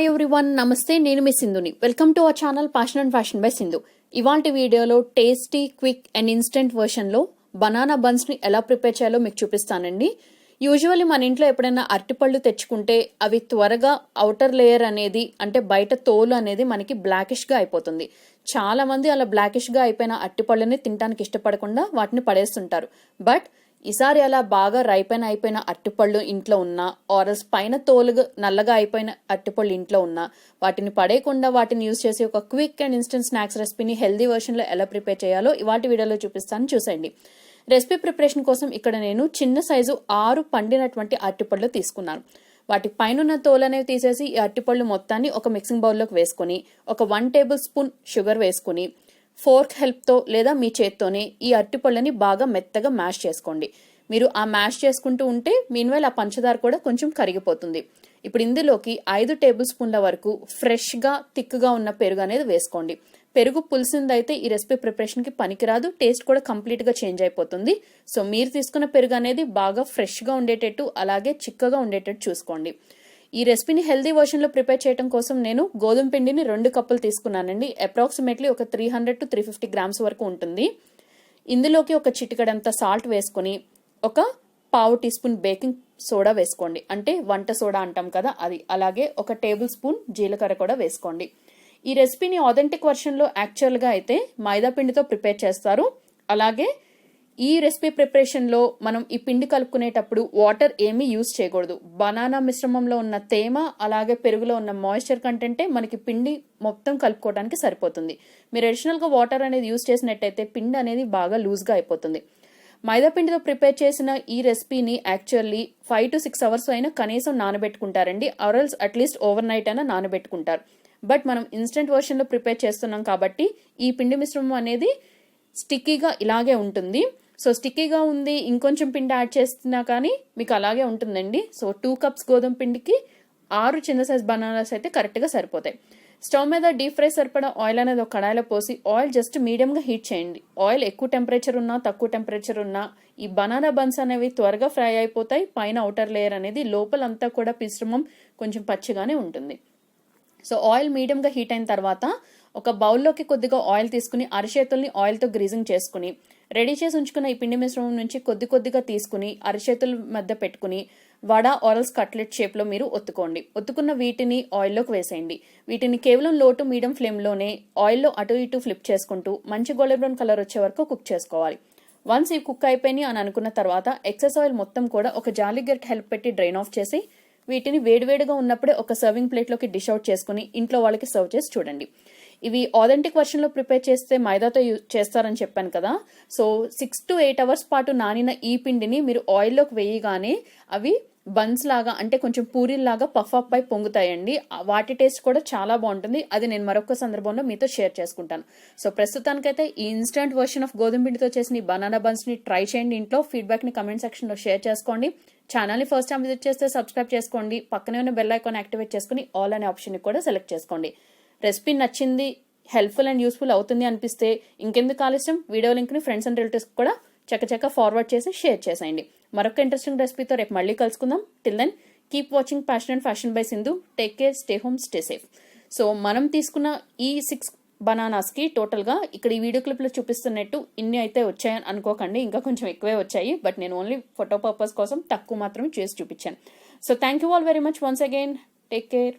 Everyone, నమస్తే. నేను మీ సింధుని. Welcome to our channel passion and fashion by Sindhu. ఇవాల్టి వీడియోలో టేస్టీ, క్విక్ అండ్ ఇన్స్టెంట్ వర్షన్లో బనానా బన్స్ని ఎలా ప్రిపేర్ చేయాలో మీకు చూపిస్తానండి. యూజువల్లీ మన ఇంట్లో ఎప్పుడైనా అరటిపళ్ళు తెచ్చుకుంటే అవి త్వరగా అవుటర్ లేయర్ అనేది, అంటే బయట తోలు అనేది మనకి బ్లాకిష్గా అయిపోతుంది. చాలా మంది అలా బ్లాకిష్గా అయిపోయిన అరటిపళ్ళని తినడానికి ఇష్టపడకుండా వాటిని పడేస్తుంటారు. బట్ ఈసారి అలా బాగా రైపెన్ అయిపోయిన అరటిపళ్ళు ఇంట్లో ఉన్నా, ఆరల్స్ పైన తోలుగా నల్లగా అయిపోయిన అరటిపళ్ళు ఇంట్లో ఉన్నా, వాటిని పడేయకుండా వాటిని యూజ్ చేసి ఒక క్విక్ అండ్ ఇన్స్టెంట్ స్నాక్స్ రెసిపీని హెల్దీ వర్షన్లో ఎలా ప్రిపేర్ చేయాలో ఇవాటి వీడియోలో చూపిస్తాను, చూసేయండి. రెసిపీ ప్రిపరేషన్ కోసం ఇక్కడ నేను చిన్న సైజు 6 పండినటువంటి అరటిపళ్ళు తీసుకున్నాను. వాటి పైన తోలు అనేవి తీసేసి ఈ అరటిపళ్ళు మొత్తాన్ని ఒక మిక్సింగ్ బౌల్లోకి వేసుకుని ఒక 1 టేబుల్ స్పూన్ షుగర్ వేసుకుని ఫోర్క్ హెల్ప్తో లేదా మీ చేత్తోనే ఈ అరటిపళ్ళని బాగా మెత్తగా మ్యాష్ చేసుకోండి. మీరు ఆ మ్యాష్ చేసుకుంటూ ఉంటే మీన్వైల్ ఆ పంచదార కూడా కొంచెం కరిగిపోతుంది. ఇప్పుడు ఇందులోకి 5 టేబుల్ స్పూన్ల వరకు ఫ్రెష్గా థిక్గా ఉన్న పెరుగు అనేది వేసుకోండి. పెరుగు పులిసిందైతే ఈ రెసిపీ ప్రిపరేషన్కి పనికిరాదు, టేస్ట్ కూడా కంప్లీట్గా చేంజ్ అయిపోతుంది. సో మీరు తీసుకున్న పెరుగు అనేది బాగా ఫ్రెష్గా ఉండేటట్టు, అలాగే చిక్కగా ఉండేటట్టు చూసుకోండి. ఈ రెసిపీని హెల్దీ వర్షన్లో ప్రిపేర్ చేయడం కోసం నేను గోధుమ పిండిని 2 కప్పులు తీసుకున్నానండి. అప్రాక్సిమేట్లీ ఒక 300 to 350 గ్రామ్స్ వరకు ఉంటుంది. ఇందులోకి ఒక చిటికడంత సాల్ట్ వేసుకుని ఒక పావు టీ స్పూన్ బేకింగ్ సోడా వేసుకోండి, అంటే వంట సోడా అంటాం కదా అది. అలాగే ఒక టేబుల్ స్పూన్ జీలకర్ర కూడా వేసుకోండి. ఈ రెసిపీని ఆథెంటిక్ వర్షన్లో యాక్చువల్గా అయితే మైదా పిండితో ప్రిపేర్ చేస్తారు. అలాగే ఈ రెసిపీ ప్రిపరేషన్లో మనం ఈ పిండి కలుపుకునేటప్పుడు వాటర్ ఏమీ యూజ్ చేయకూడదు. బనానా మిశ్రమంలో ఉన్న తేమ అలాగే పెరుగులో ఉన్న మాయిశ్చర్ కంటెంటే మనకి పిండి మొత్తం కలుపుకోవడానికి సరిపోతుంది. మీరు అడిషనల్గా వాటర్ అనేది యూజ్ చేసినట్టయితే పిండి అనేది బాగా లూజ్గా అయిపోతుంది. మైదా పిండితో ప్రిపేర్ చేసిన ఈ రెసిపీని యాక్చువల్లీ 5 to 6 అవర్స్ అయినా కనీసం నానబెట్టుకుంటారండి, ఆర్ఎల్స్ అట్లీస్ట్ ఓవర్ నైట్ అయినా నానబెట్టుకుంటారు. బట్ మనం ఇన్స్టెంట్ వర్షన్లో ప్రిపేర్ చేస్తున్నాం కాబట్టి ఈ పిండి మిశ్రమం అనేది స్టిక్కీగా ఇలాగే ఉంటుంది. సో స్టిక్కీగా ఉంది, ఇంకొంచెం పిండి యాడ్ చేస్తున్నా కానీ మీకు అలాగే ఉంటుందండి. సో 2 కప్స్ గోధుమ పిండికి 6 చిన్న సైజ్ బనానాస్ అయితే కరెక్ట్గా సరిపోతాయి. స్టవ్ మీద డీప్ ఫ్రై సరిపడా ఆయిల్ అనేది ఒక కడాయిలో పోసి ఆయిల్ జస్ట్ మీడియంగా హీట్ చేయండి. ఆయిల్ ఎక్కువ టెంపరేచర్ ఉన్నా తక్కువ టెంపరేచర్ ఉన్నా ఈ బనానా బన్స్ అనేవి త్వరగా ఫ్రై అయిపోతాయి. పైన అవుటర్ లేయర్ అనేది, లోపలంతా కూడా మిశ్రమం కొంచెం పచ్చిగానే ఉంటుంది. సో ఆయిల్ మీడియంగా హీట్ అయిన తర్వాత ఒక బౌల్లోకి కొద్దిగా ఆయిల్ తీసుకుని అరిచేతుల్ని ఆయిల్తో గ్రీజింగ్ చేసుకుని రెడీ చేసి ఉంచుకున్న ఈ పిండి మిశ్రమం నుంచి కొద్దిగా తీసుకుని అరిచేతుల మధ్య పెట్టుకుని వడ ఆరల్స్ కట్లెట్ షేప్లో మీరు ఒత్తుకోండి. ఒత్తుకున్న వీటిని ఆయిల్లోకి వేసేయండి. వీటిని కేవలం లో టు మీడియం ఫ్లేమ్లోనే ఆయిల్లో అటు ఇటు ఫ్లిప్ చేసుకుంటూ మంచి గోల్డెన్ బ్రౌన్ కలర్ వచ్చే వరకు కుక్ చేసుకోవాలి. వన్స్ ఇవి కుక్ అయిపోయినాయి అని అనుకున్న తర్వాత ఎక్సెస్ ఆయిల్ మొత్తం కూడా ఒక జాలి గరిటె హెల్ప్ పెట్టి డ్రైన్ ఆఫ్ చేసి వీటిని వేడివేడిగా ఉన్నప్పుడే ఒక సర్వింగ్ ప్లేట్లోకి డిష్ అవుట్ చేసుకుని ఇంట్లో వాళ్ళకి సర్వ్ చేసి చూడండి. ఇవి ఆథెంటిక్ వర్షన్లో ప్రిపేర్ చేస్తే మైదాతో యూజ్ చేస్తారని చెప్పాను కదా. సో 6 to 8 అవర్స్ పాటు నానిన ఈ పిండిని మీరు ఆయిల్లోకి వేయగానే అవి బన్స్ లాగా, అంటే కొంచెం పూరీలాగా పఫ్ అప్ అయి పొంగుతాయండి. వాటి టేస్ట్ కూడా చాలా బాగుంటుంది. అది నేను మరొక సందర్భంలో మీతో షేర్ చేసుకుంటాను. సో ప్రస్తుతానికైతే ఈ ఇన్స్టెంట్ వర్షన్ ఆఫ్ గోధుమ పిండితో చేసిన ఈ బనానా బన్స్ని ట్రై చేయండి ఇంట్లో. ఫీడ్బ్యాక్ని కమెంట్ సెక్షన్లో షేర్ చేసుకోండి. ఛానల్ని ఫస్ట్ టైం విజిట్ చేస్తే సబ్స్క్రైబ్ చేసుకోండి. పక్కనే ఉన్న బెల్ ఐకాన్ యాక్టివేట్ చేసుకుని ఆల్ అనే ఆప్షన్ని కూడా సెలెక్ట్ చేసుకోండి. రెసిపీ నచ్చింది, హెల్ప్ఫుల్ అండ్ యూస్ఫుల్ అవుతుంది అనిపిస్తే ఇంకెందుకు ఆలస్యం, వీడియో లింక్ని ఫ్రెండ్స్ అండ్ రిలేటివ్స్ కూడా చక్కచక్క ఫార్వర్డ్ చేసి షేర్ చేసేయండి. మరొక ఇంట్రెస్టింగ్ రెసిపీతో రేపు మళ్ళీ కలుసుకుందాం. Till then keep watching Passion and fashion by Sindhu. Take care, stay home, stay safe. So మనం తీసుకున్న ఈ 6 బనానాస్కి టోటల్గా ఇక్కడ ఈ వీడియో క్లిప్లో చూపిస్తున్నట్టు ఇన్ని అయితే వచ్చాయని అనుకోకండి, ఇంకా కొంచెం ఎక్కువే వచ్చాయి. బట్ నేను ఓన్లీ ఫోటో పర్పస్ కోసం తక్కువ మాత్రమే చేసి చూపించాను. So thank you all very much once again. Take care.